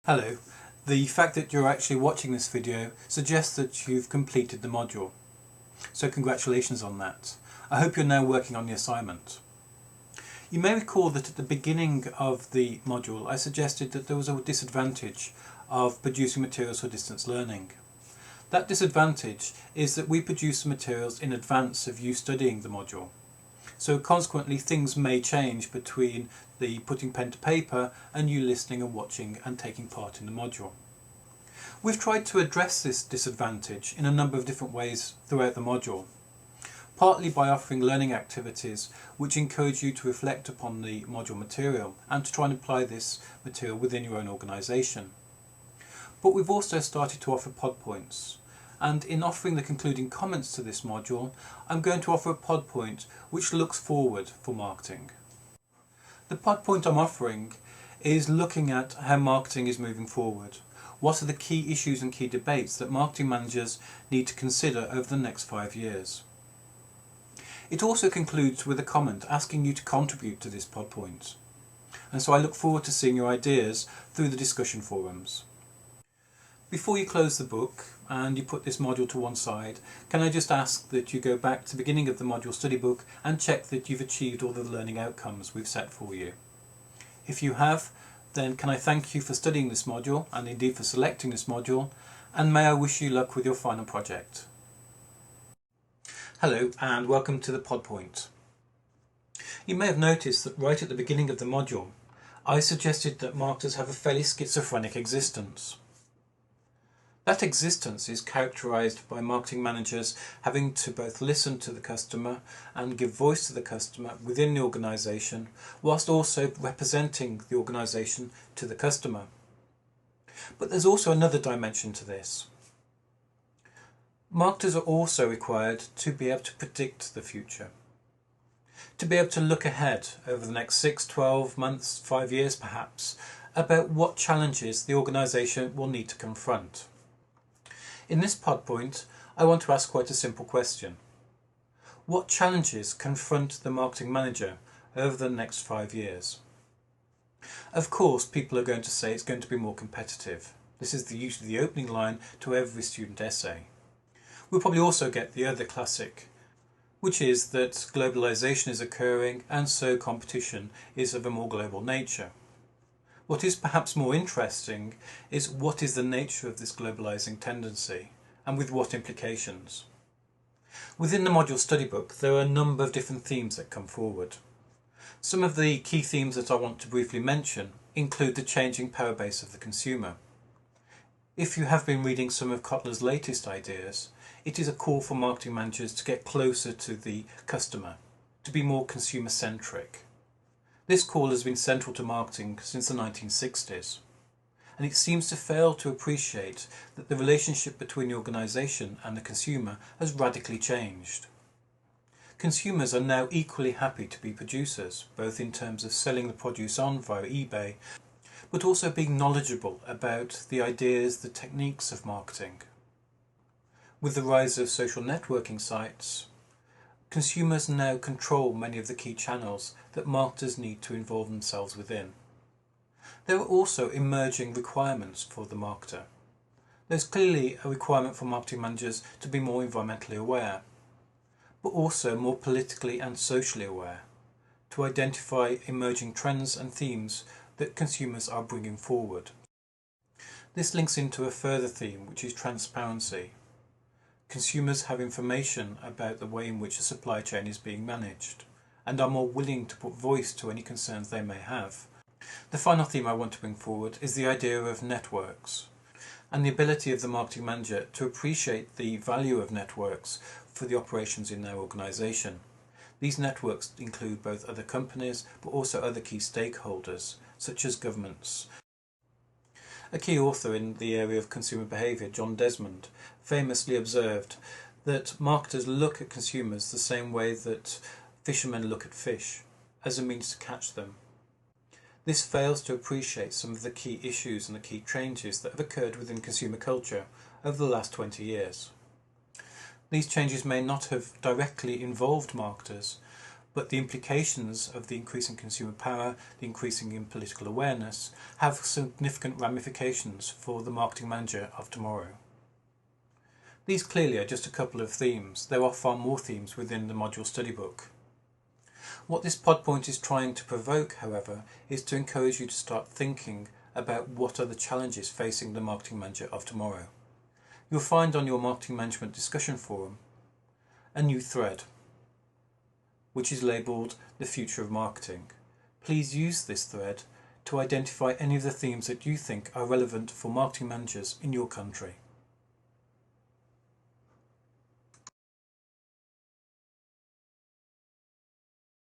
Hello. The fact that you're actually watching this video suggests that you've completed the module. So congratulations on that. I hope you're now working on the assignment. You may recall that at the beginning of the module I suggested that there was a disadvantage of producing materials for distance learning. That disadvantage is that we produce the materials in advance of you studying the module. So consequently things may change between the putting pen to paper and you listening and watching and taking part in the module. We've tried to address this disadvantage in a number of different ways throughout the module, partly by offering learning activities which encourage you to reflect upon the module material and to try and apply this material within your own organisation. But we've also started to offer pod points. And in offering the concluding comments to this module, I'm going to offer a pod point which looks forward for marketing. The pod point I'm offering is looking at how marketing is moving forward. What are the key issues and key debates that marketing managers need to consider over the next 5 years? It also concludes with a comment asking you to contribute to this pod point. And so I look forward to seeing your ideas through the discussion forums. Before you close the book and you put this module to one side, can I just ask that you go back to the beginning of the module study book and check that you've achieved all the learning outcomes we've set for you. If you have, then can I thank you for studying this module and indeed for selecting this module, and may I wish you luck with your final project. Hello and welcome to the pod point. You may have noticed that right at the beginning of the module I suggested that marketers have a fairly schizophrenic existence. That existence is characterised by marketing managers having to both listen to the customer and give voice to the customer within the organisation, whilst also representing the organisation to the customer. But there's also another dimension to this. Marketers are also required to be able to predict the future, to be able to look ahead over the next 6, 12 months, 5 years perhaps, about what challenges the organisation will need to confront. In this pod point, I want to ask quite a simple question. What challenges confront the marketing manager over the next 5 years? Of course, people are going to say it's going to be more competitive. This is usually the opening line to every student essay. We'll probably also get the other classic, which is that globalization is occurring and so competition is of a more global nature. What is perhaps more interesting is what is the nature of this globalizing tendency and with what implications. Within the module study book there are a number of different themes that come forward. Some of the key themes that I want to briefly mention include the changing power base of the consumer. If you have been reading some of Kotler's latest ideas, it is a call for marketing managers to get closer to the customer, to be more consumer-centric. This call has been central to marketing since the 1960s, and it seems to fail to appreciate that the relationship between the organisation and the consumer has radically changed. Consumers are now equally happy to be producers, both in terms of selling the produce on via eBay, but also being knowledgeable about the ideas, the techniques of marketing. With the rise of social networking sites, consumers now control many of the key channels that marketers need to involve themselves within. There are also emerging requirements for the marketer. There's clearly a requirement for marketing managers to be more environmentally aware, but also more politically and socially aware, to identify emerging trends and themes that consumers are bringing forward. This links into a further theme, which is transparency. Consumers have information about the way in which a supply chain is being managed and are more willing to put voice to any concerns they may have. The final theme I want to bring forward is the idea of networks and the ability of the marketing manager to appreciate the value of networks for the operations in their organisation. These networks include both other companies but also other key stakeholders such as governments. A key author in the area of consumer behaviour, John Desmond, famously observed that marketers look at consumers the same way that fishermen look at fish, as a means to catch them. This fails to appreciate some of the key issues and the key changes that have occurred within consumer culture over the last 20 years. These changes may not have directly involved marketers, but the implications of the increasing consumer power, the increasing in political awareness, have significant ramifications for the marketing manager of tomorrow. These clearly are just a couple of themes. There are far more themes within the module study book. What this pod point is trying to provoke, however, is to encourage you to start thinking about what are the challenges facing the marketing manager of tomorrow. You'll find on your marketing management discussion forum a new thread, which is labelled The Future of Marketing. Please use this thread to identify any of the themes that you think are relevant for marketing managers in your country.